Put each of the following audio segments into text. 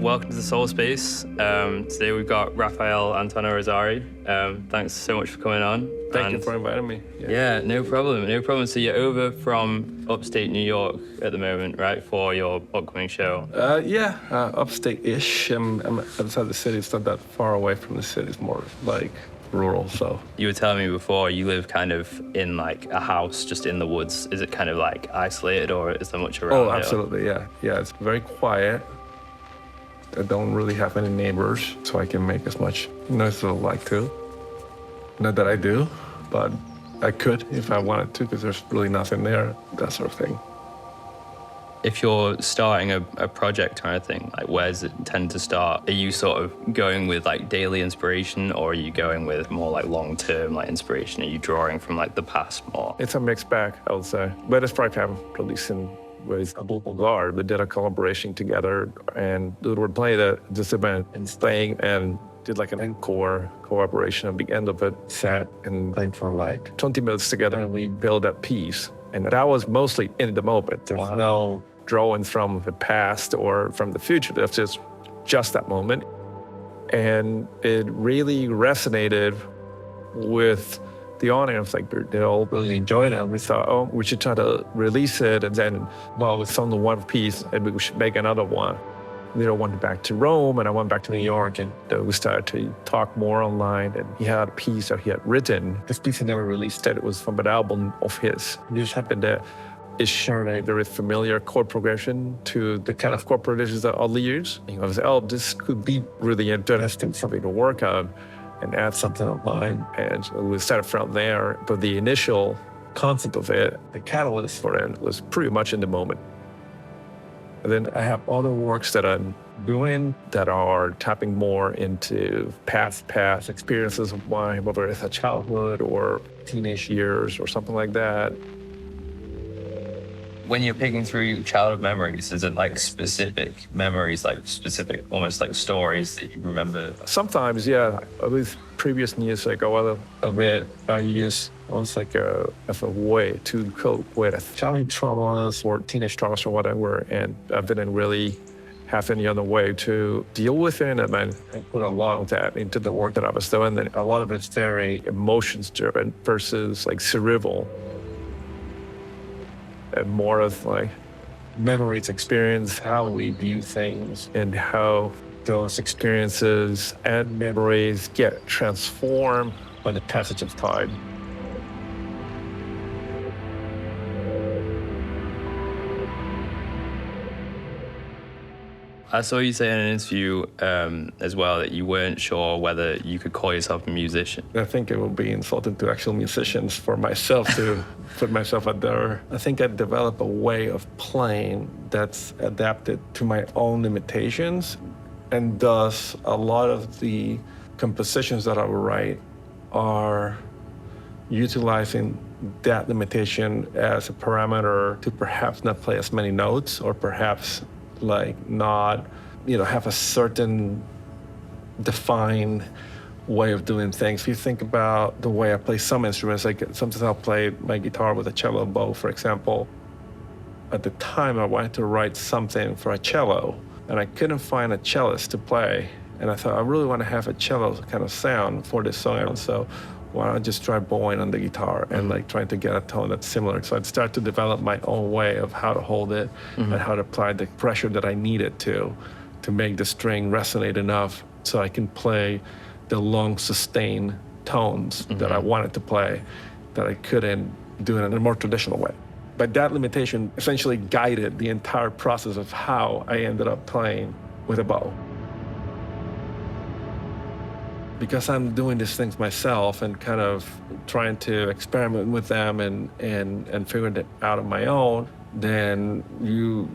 welcome to the Soul Space. Today we've got Rafael Anton Irisarri. Thanks so much for coming on. Thank you for inviting me. Yeah, no problem. So you're over from upstate New York at the moment, right, for your upcoming show? Upstate-ish. I'm outside the city. It's not that far away from the city. It's more like rural, so. You were telling me before you live kind of in like a house just in the woods. Is it kind of like isolated or is there much around? Oh, absolutely, yeah. Yeah, it's very quiet. I don't really have any neighbors, so I can make as much noise as I like to. Not that I do, but I could if I wanted to, because there's really nothing there, that sort of thing. If you're starting a project or anything, like where does it tend to start? Are you sort of going with like daily inspiration, or are you going with more like long-term like inspiration? Are you drawing from like the past more? It's a mixed bag, I would say. But it's probably I'm releasing with Guard. We did a collaboration together, and we were playing this event in Spain and did like an encore cooperation at the end of it, sat and played for like 20 minutes together, and we built that piece. And that was mostly in the moment. There's no drawings from the past or from the future. That's just that moment. And it really resonated with the audience. Like, they all really enjoyed it. And we thought, oh, we should try to release it. And then, well, it's only one piece, and we should make another one. They went back to Rome, and I went back to New York, and we started to talk more online. And he had a piece that he had written. This piece he never released it. It was from an album of his. It just happened that it's sure a very familiar chord progression to the kind of chord progressions that all use. And I was like, oh, this could be really interesting, something to work on and add something of mine. And we started from there. But the initial concept of it, the catalyst for it, was pretty much in the moment. And then I have other works that I'm doing that are tapping more into past experiences of mine, whether it's a childhood or teenage years or something like that. When you're picking through childhood memories, is it like specific memories, like specific, almost like stories that you remember? Sometimes, yeah. With previous music, I use almost like as a way to cope with childhood traumas or teenage traumas or whatever, and I didn't really have any other way to deal with it, and then I put a lot of that into the work that I was doing. And a lot of it's very emotions-driven versus like cerebral, and more of like memories, experience, how we view things, and how those experiences and memories get transformed by the passage of time. I saw you say in an interview as well that you weren't sure whether you could call yourself a musician. I think it would be insulting to actual musicians for myself to put myself out there. I think I developed a way of playing that's adapted to my own limitations, and thus a lot of the compositions that I would write are utilizing that limitation as a parameter to perhaps not play as many notes, or perhaps like not, have a certain defined way of doing things. If you think about the way I play some instruments, like sometimes I'll play my guitar with a cello bow, for example. At the time, I wanted to write something for a cello, and I couldn't find a cellist to play. And I thought, I really want to have a cello kind of sound for this song. So why don't I just try bowing on the guitar and like trying to get a tone that's similar. So I'd start to develop my own way of how to hold it and how to apply the pressure that I needed to make the string resonate enough so I can play the long sustained tones that I wanted to play that I couldn't do it in a more traditional way. But that limitation essentially guided the entire process of how I ended up playing with a bow. Because I'm doing these things myself and kind of trying to experiment with them and figuring it out on my own, then you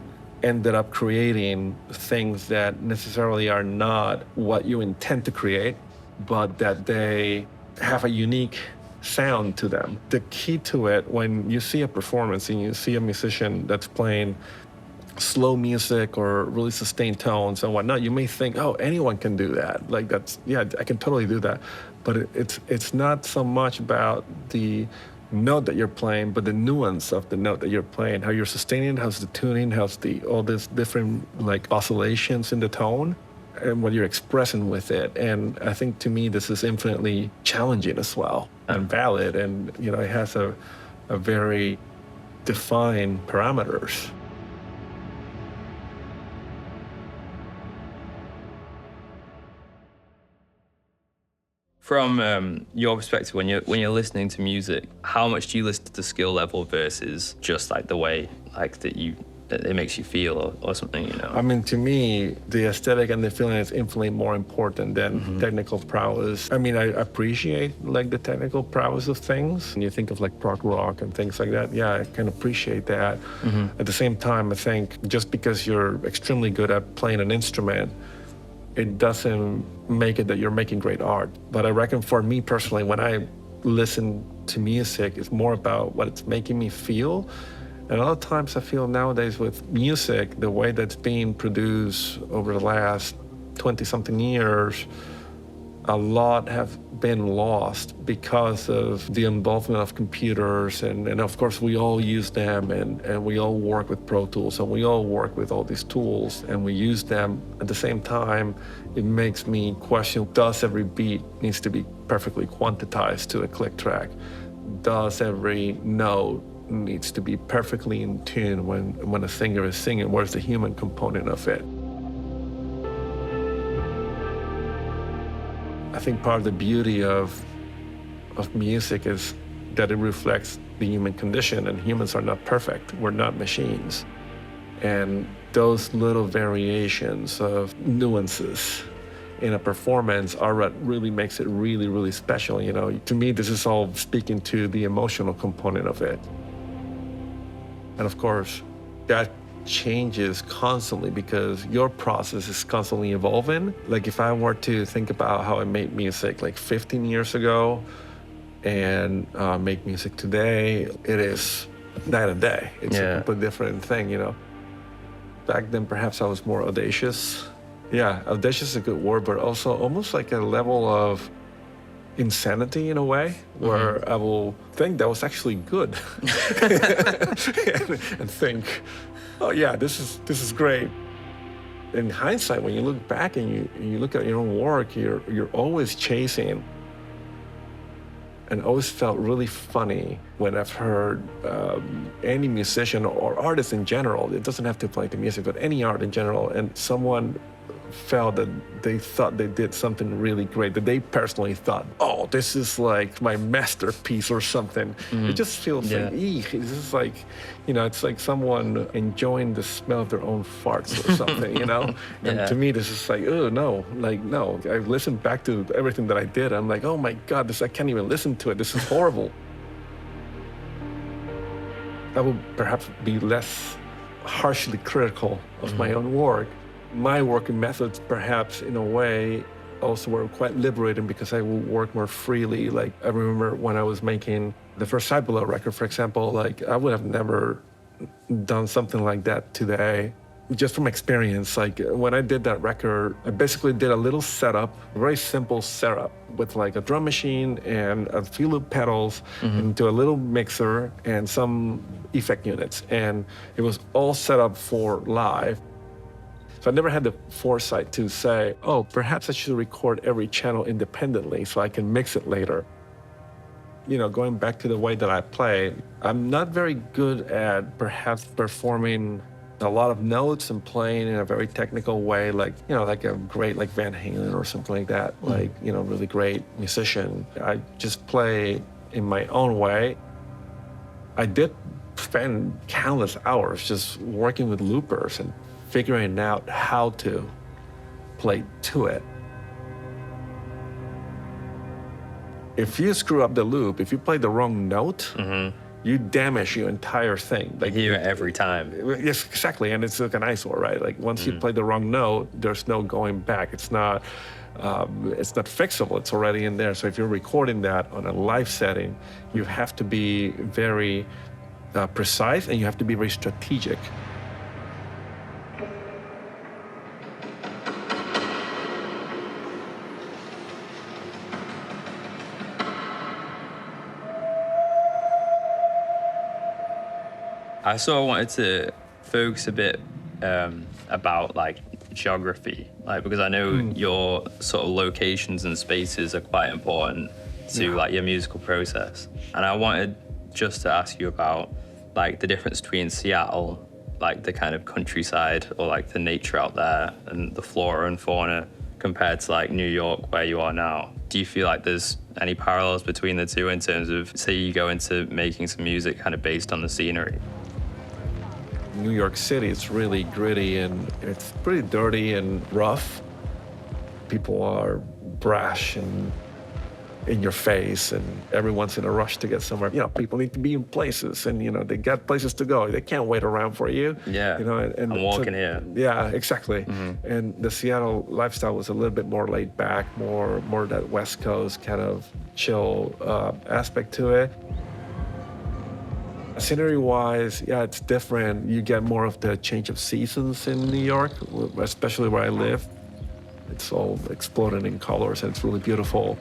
ended up creating things that necessarily are not what you intend to create, but that they have a unique sound to them. The key to it, when you see a performance and you see a musician that's playing slow music or really sustained tones and whatnot, you may think, oh, anyone can do that. Like I can totally do that. But it's not so much about the note that you're playing, but the nuance of the note that you're playing, how you're sustaining, how's the tuning, how's all these different like oscillations in the tone, and what you're expressing with it. And I think to me, this is infinitely challenging as well and valid. And, it has a very defined parameters. From your perspective, when you're listening to music, how much do you listen to the skill level versus just like the way like that it makes you feel or something, I mean, to me, the aesthetic and the feeling is infinitely more important than technical prowess. I mean, I appreciate like the technical prowess of things. When you think of like prog rock and things like that, yeah, I can appreciate that. At the same time, I think just because you're extremely good at playing an instrument, it doesn't make it that you're making great art. But I reckon for me personally, when I listen to music, it's more about what it's making me feel. And a lot of times I feel nowadays with music, the way that's being produced over the last 20-something years, a lot have been lost because of the involvement of computers. And of course, we all use them and we all work with Pro Tools and we all work with all these tools and we use them. At the same time, it makes me question, does every beat needs to be perfectly quantized to a click track? Does every note needs to be perfectly in tune when a singer is singing? Where's the human component of it? I think part of the beauty of music is that it reflects the human condition, and humans are not perfect. We're not machines. And those little variations of nuances in a performance are what really makes it really, really special. To me, this is all speaking to the emotional component of it. And of course, that changes constantly because your process is constantly evolving. Like if I were to think about how I made music like 15 years ago and make music today, it is night and day. It's a completely different thing, Back then, perhaps I was more audacious. Yeah, audacious is a good word, but also almost like a level of insanity in a way, where I will think that was actually good and think, oh yeah, this is great. In hindsight, when you look back and you look at your own work, you're always chasing. And always felt really funny when I've heard any musician or artist in general, it doesn't have to play the music, but any art in general, and someone felt that they thought they did something really great, that they personally thought, oh, this is like my masterpiece or something. It just feels like, eek, this is like, it's like someone enjoying the smell of their own farts or something, And to me, this is like, oh, no, no. I listened back to everything that I did. I'm like, oh my God, I can't even listen to it. This is horrible. I would perhaps be less harshly critical of my own work. My working methods, perhaps in a way, also were quite liberating because I would work more freely. Like I remember when I was making the first Side Below record, for example, like I would have never done something like that today. Just from experience, like when I did that record, I basically did a little setup, a very simple setup with like a drum machine and a few loop pedals into a little mixer and some effect units. And it was all set up for live. So I never had the foresight to say, oh, perhaps I should record every channel independently so I can mix it later. Going back to the way that I play, I'm not very good at perhaps performing a lot of notes and playing in a very technical way, like, like a great like Van Halen or something like that, like, really great musician. I just play in my own way. I did spend countless hours just working with loopers and figuring out how to play to it. If you screw up the loop, if you play the wrong note, you damage your entire thing. Like you hear it every time. Yes, exactly, and it's like an eyesore, right? Like once you play the wrong note, there's no going back. It's not fixable. It's already in there. So if you're recording that on a live setting, you have to be very precise and you have to be very strategic. I sort of wanted to focus a bit about like geography, like because I know your sort of locations and spaces are quite important to like your musical process, and I wanted just to ask you about like the difference between Seattle, like the kind of countryside or like the nature out there and the flora and fauna compared to like New York where you are now. Do you feel like there's any parallels between the two in terms of, say you go into making some music kind of based on the scenery? New York City, it's really gritty and it's pretty dirty and rough. People are brash and in your face, and everyone's in a rush to get somewhere. You know, people need to be in places, and you know, they got places to go. They can't wait around for you. Yeah, you know, and I'm walking here. Yeah, exactly. And the Seattle lifestyle was a little bit more laid back, more that West Coast kind of chill aspect to it. Scenery-wise, yeah, it's different. You get more of the change of seasons in New York, especially where I live. It's all exploding in colors, and it's really beautiful.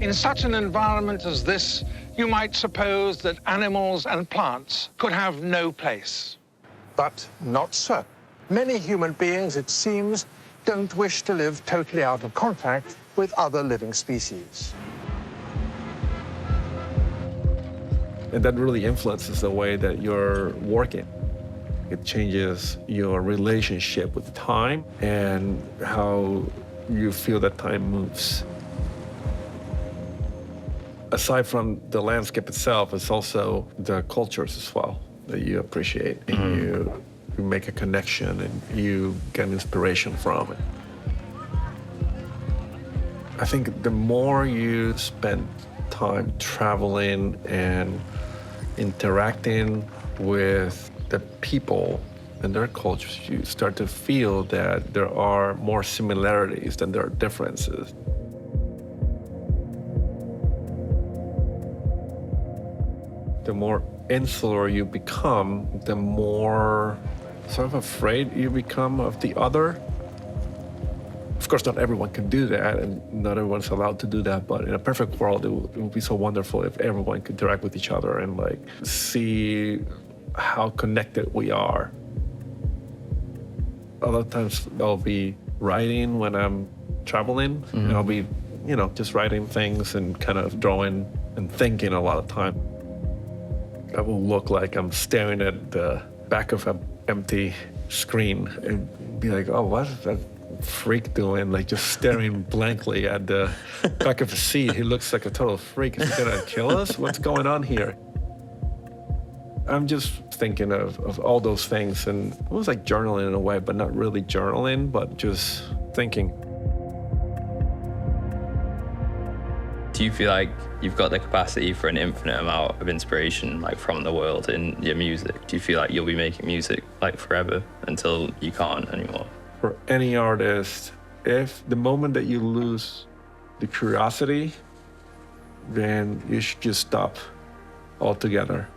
In such an environment as this, you might suppose that animals and plants could have no place. But not so. Many human beings, it seems, don't wish to live totally out of contact with other living species. And that really influences the way that you're working. It changes your relationship with time and how you feel that time moves. Aside from the landscape itself, it's also the cultures as well that you appreciate, and you make a connection and you get inspiration from it. I think the more you spend time traveling and interacting with the people and their cultures, you start to feel that there are more similarities than there are differences. The more insular you become, the more sort of afraid you become of the other. Of course, not everyone can do that, and not everyone's allowed to do that, but in a perfect world, it would be so wonderful if everyone could interact with each other and like see how connected we are. A lot of times I'll be writing when I'm traveling, and I'll be, you know, just writing things and kind of drawing and thinking a lot of time. I will look like I'm staring at the back of an empty screen and be like, oh, what is that freak doing? Like just staring blankly at the back of a seat. He looks like a total freak. Is he gonna kill us? What's going on here? I'm just thinking of all those things, and it was like journaling in a way, but not really journaling, but just thinking. Do you feel like you've got the capacity for an infinite amount of inspiration, like from the world in your music? Do you feel like you'll be making music like forever until you can't anymore? For any artist, if the moment that you lose the curiosity, then you should just stop altogether.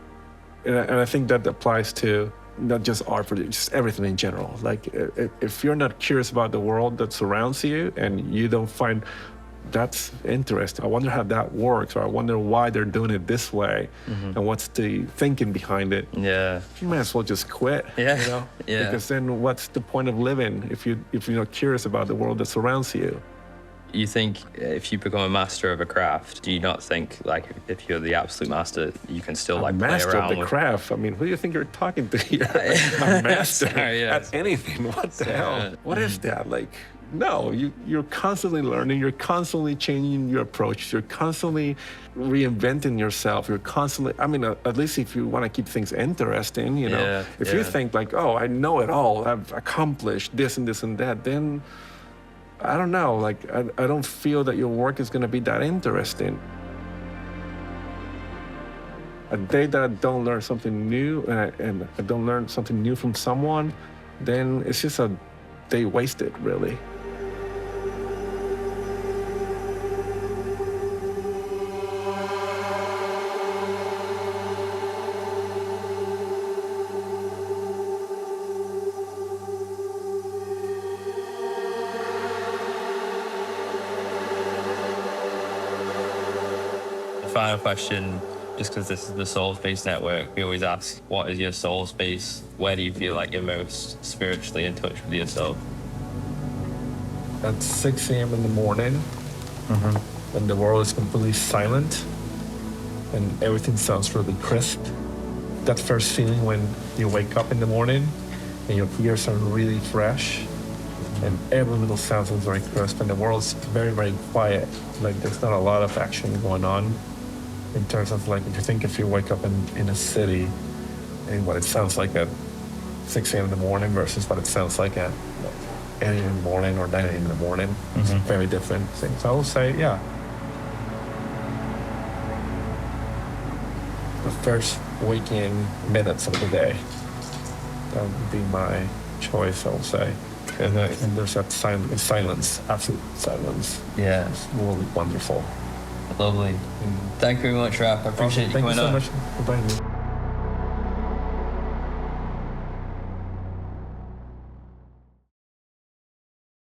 And I think that applies to not just art, but just everything in general. Like if you're not curious about the world that surrounds you and you don't find that's interesting, I wonder how that works, or I wonder why they're doing it this way, and what's the thinking behind it. Yeah. You might as well just quit. Yeah. You know? Yeah. Because then what's the point of living if you're not curious about the world that surrounds you? You think if you become a master of a craft, do you not think like if you're the absolute master, you can still like play master around of the with craft? I mean, who do you think you're talking to here? A master Sorry, yes. at anything? What the hell? What is that? Like, no, you're constantly learning. You're constantly changing your approach. You're constantly reinventing yourself. You're constantly, I mean, at least if you want to keep things interesting, you know. Yeah, if you think like, oh, I know it all, I've accomplished this and this and that, then I don't know, like, I don't feel that your work is going to be that interesting. A day that I don't learn something new and I don't learn something new from someone, then it's just a day wasted, really. Final question, just because this is the soul space network, we always ask, what is your soul space? Where do you feel like you're most spiritually in touch with yourself? At 6 a.m. in the morning, when the world is completely silent and everything sounds really crisp. That first feeling when you wake up in the morning and your ears are really fresh and every little sound is very crisp and the world's very, very quiet. Like there's not a lot of action going on in terms of like, if you wake up in a city and what it sounds like at 6 a.m. in the morning versus what it sounds like at 8 a.m. in the morning or 9 a.m. in the morning, it's very different things. So I would say, yeah, the first waking minutes of the day, that would be my choice, I would say. And there's that silence, absolute silence. Yeah. It's really wonderful. Lovely. Thank you very much, Raf. I appreciate you Thank coming you so on. much for inviting me.